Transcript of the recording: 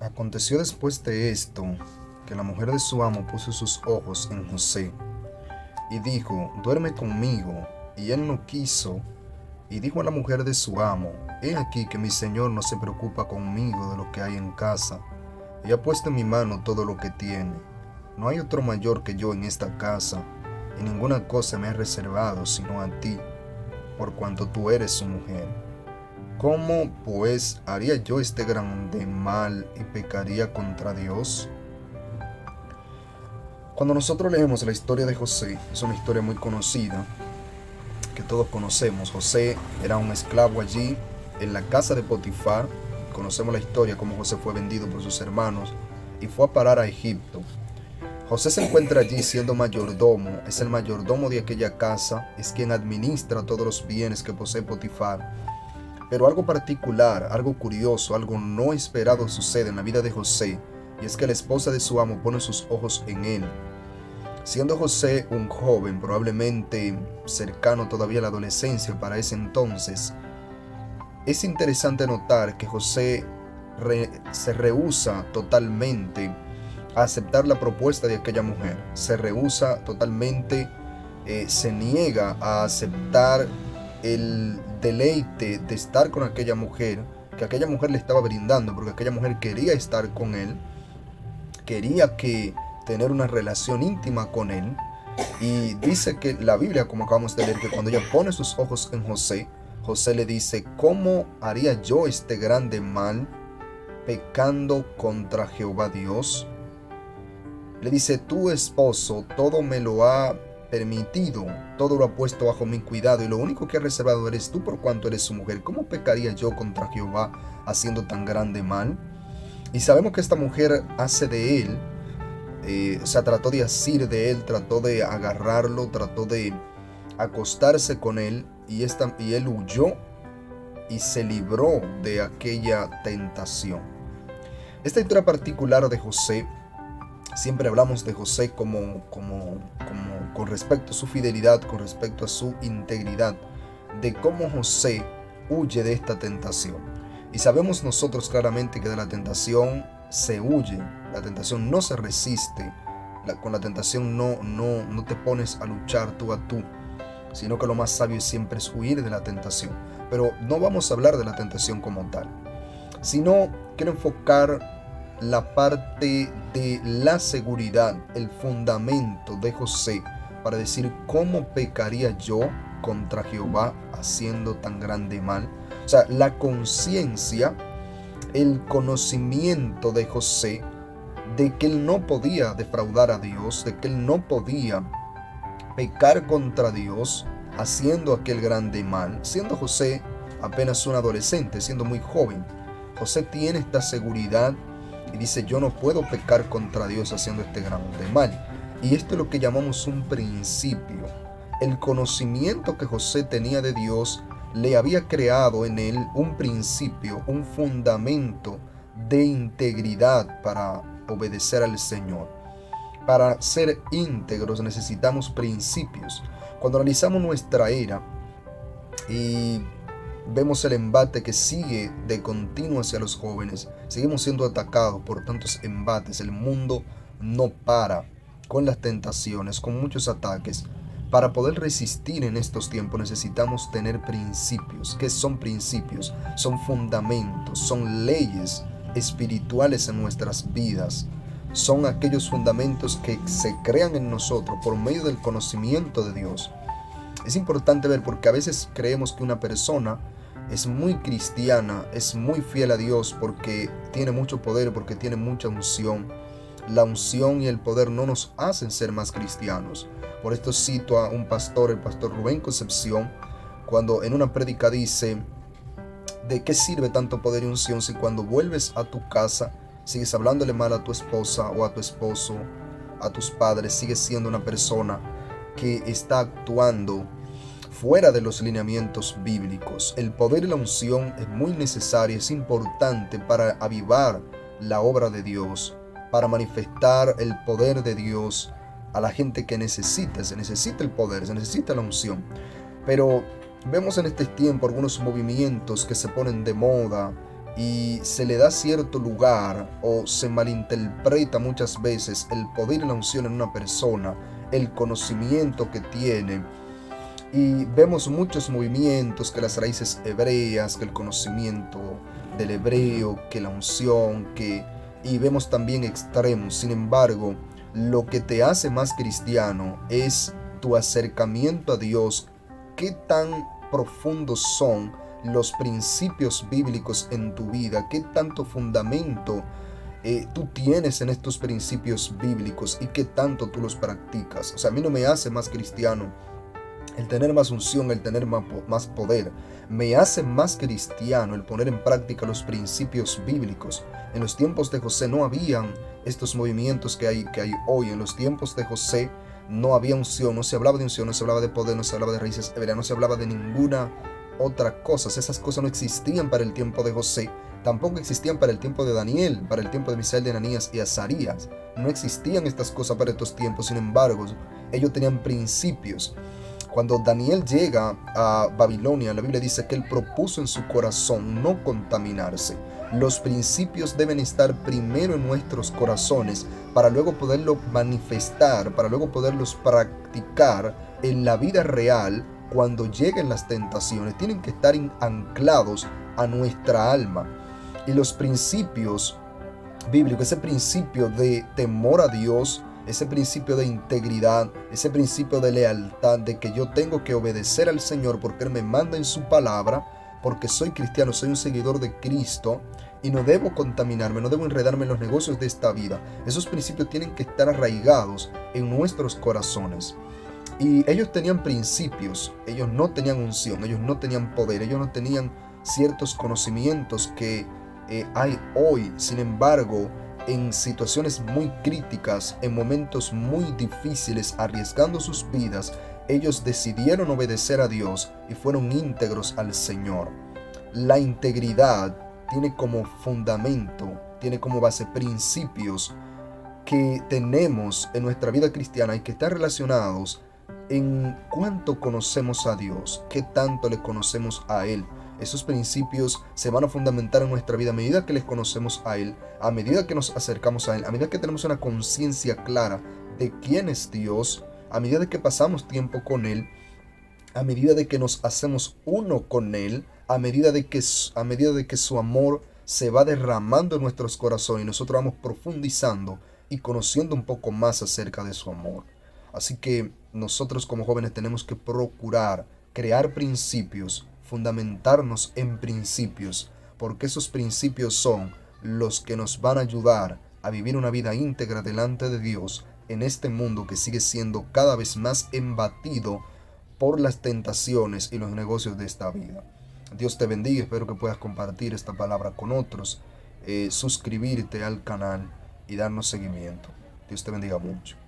Aconteció después de esto, que la mujer de su amo puso sus ojos en José, y dijo: duerme conmigo. Y él no quiso. Y dijo a la mujer de su amo: he aquí que mi señor no se preocupa conmigo de lo que hay en casa, y ha puesto en mi mano todo lo que tiene. No hay otro mayor que yo en esta casa, y ninguna cosa me ha reservado sino a ti, por cuanto tú eres su mujer. ¿Cómo pues haría yo este grande mal y pecaría contra Dios? Cuando nosotros leemos la historia de José, es una historia muy conocida, que todos conocemos. José era un esclavo allí en la casa de Potifar. Conocemos la historia, cómo José fue vendido por sus hermanos y fue a parar a Egipto. José se encuentra allí siendo mayordomo, es el mayordomo de aquella casa, es quien administra todos los bienes que posee Potifar. Pero algo particular, algo curioso, algo no esperado sucede en la vida de José, y es que la esposa de su amo pone sus ojos en él. Siendo José un joven, probablemente cercano todavía a la adolescencia para ese entonces, es interesante notar que José se rehúsa totalmente a aceptar la propuesta de aquella mujer. Se rehúsa totalmente, se niega a aceptar el deleite de estar con aquella mujer, que aquella mujer le estaba brindando, porque aquella mujer quería estar con él, quería tener una relación íntima con él. Y dice que la Biblia, como acabamos de leer, que cuando ella pone sus ojos en José, José le dice: ¿cómo haría yo este grande mal pecando contra Jehová Dios? Le dice: tu esposo todo me lo ha permitido, todo lo ha puesto bajo mi cuidado, y lo único que ha reservado eres tú por cuanto eres su mujer. ¿Cómo pecaría yo contra Jehová haciendo tan grande mal? Y sabemos que esta mujer hace de él, trató de asir de él, trató de agarrarlo, trató de acostarse con él, y él huyó y se libró de aquella tentación. Esta historia particular de José, siempre hablamos de José como con respecto a su fidelidad, con respecto a su integridad, de cómo José huye de esta tentación. Y sabemos nosotros claramente que de la tentación se huye, la tentación no se resiste, con la tentación no te pones a luchar tú a tú, sino que lo más sabio siempre es huir de la tentación. Pero no vamos a hablar de la tentación como tal, sino quiero enfocar la parte de la seguridad, el fundamento de José, para decir cómo pecaría yo contra Jehová haciendo tan grande mal. O sea, la conciencia, el conocimiento de José de que él no podía defraudar a Dios, de que él no podía pecar contra Dios haciendo aquel grande mal. Siendo José apenas un adolescente, siendo muy joven, José tiene esta seguridad y dice: yo no puedo pecar contra Dios haciendo este grande mal. Y esto es lo que llamamos un principio. El conocimiento que José tenía de Dios le había creado en él un principio, un fundamento de integridad para obedecer al Señor. Para ser íntegros necesitamos principios. Cuando analizamos nuestra era y vemos el embate que sigue de continuo hacia los jóvenes, seguimos siendo atacados por tantos embates. El mundo no para con las tentaciones, con muchos ataques. Para poder resistir en estos tiempos necesitamos tener principios. ¿Qué son principios? Son fundamentos, son leyes espirituales en nuestras vidas. Son aquellos fundamentos que se crean en nosotros por medio del conocimiento de Dios. Es importante ver, porque a veces creemos que una persona es muy cristiana, es muy fiel a Dios porque tiene mucho poder, porque tiene mucha unción. La unción y el poder no nos hacen ser más cristianos. Por esto cito a un pastor, el pastor Rubén Concepción, cuando en una prédica dice: ¿de qué sirve tanto poder y unción si cuando vuelves a tu casa sigues hablándole mal a tu esposa o a tu esposo, a tus padres? Sigues siendo una persona que está actuando fuera de los lineamientos bíblicos. El poder y la unción es muy necesaria, es importante para avivar la obra de Dios, para manifestar el poder de Dios a la gente que necesita. Se necesita el poder, se necesita la unción. Pero vemos en este tiempo algunos movimientos que se ponen de moda, y se le da cierto lugar o se malinterpreta muchas veces el poder y la unción en una persona, el conocimiento que tiene. Y vemos muchos movimientos, que las raíces hebreas, que el conocimiento del hebreo, que la unción, y vemos también extremos. Sin embargo, lo que te hace más cristiano es tu acercamiento a Dios. ¿Qué tan profundos son los principios bíblicos en tu vida? ¿Qué tanto fundamento tú tienes en estos principios bíblicos y qué tanto tú los practicas? O sea, a mí no me hace más cristiano el tener más unción, el tener más poder. Me hace más cristiano el poner en práctica los principios bíblicos. En los tiempos de José no habían estos movimientos que hay hoy. En los tiempos de José no había unción, no se hablaba de unción, no se hablaba de poder, no se hablaba de raíces hebreas, no se hablaba de ninguna otra cosa. Esas cosas no existían para el tiempo de José. Tampoco existían para el tiempo de Daniel, para el tiempo de Misael, de Ananías y Azarías. No existían estas cosas para estos tiempos. Sin embargo, ellos tenían principios. Cuando Daniel llega a Babilonia, la Biblia dice que él propuso en su corazón no contaminarse. Los principios deben estar primero en nuestros corazones para luego poderlos manifestar, para luego poderlos practicar en la vida real cuando lleguen las tentaciones. Tienen que estar anclados a nuestra alma. Y los principios bíblicos, ese principio de temor a Dios, ese principio de integridad, ese principio de lealtad, de que yo tengo que obedecer al Señor porque Él me manda en su palabra, porque soy cristiano, soy un seguidor de Cristo y no debo contaminarme, no debo enredarme en los negocios de esta vida. Esos principios tienen que estar arraigados en nuestros corazones. Y ellos tenían principios, ellos no tenían unción, ellos no tenían poder, ellos no tenían ciertos conocimientos que hay hoy. Sin embargo, en situaciones muy críticas, en momentos muy difíciles, arriesgando sus vidas, ellos decidieron obedecer a Dios y fueron íntegros al Señor. La integridad tiene como fundamento, tiene como base principios que tenemos en nuestra vida cristiana y que están relacionados en cuánto conocemos a Dios, qué tanto le conocemos a Él. Esos principios se van a fundamentar en nuestra vida a medida que les conocemos a Él, a medida que nos acercamos a Él, a medida que tenemos una conciencia clara de quién es Dios, a medida de que pasamos tiempo con Él, a medida de que nos hacemos uno con Él, a medida de que su amor se va derramando en nuestros corazones y nosotros vamos profundizando y conociendo un poco más acerca de su amor. Así que nosotros como jóvenes tenemos que procurar crear principios, fundamentarnos en principios, porque esos principios son los que nos van a ayudar a vivir una vida íntegra delante de Dios en este mundo que sigue siendo cada vez más embatido por las tentaciones y los negocios de esta vida. Dios te bendiga, espero que puedas compartir esta palabra con otros, suscribirte al canal y darnos seguimiento. Dios te bendiga mucho.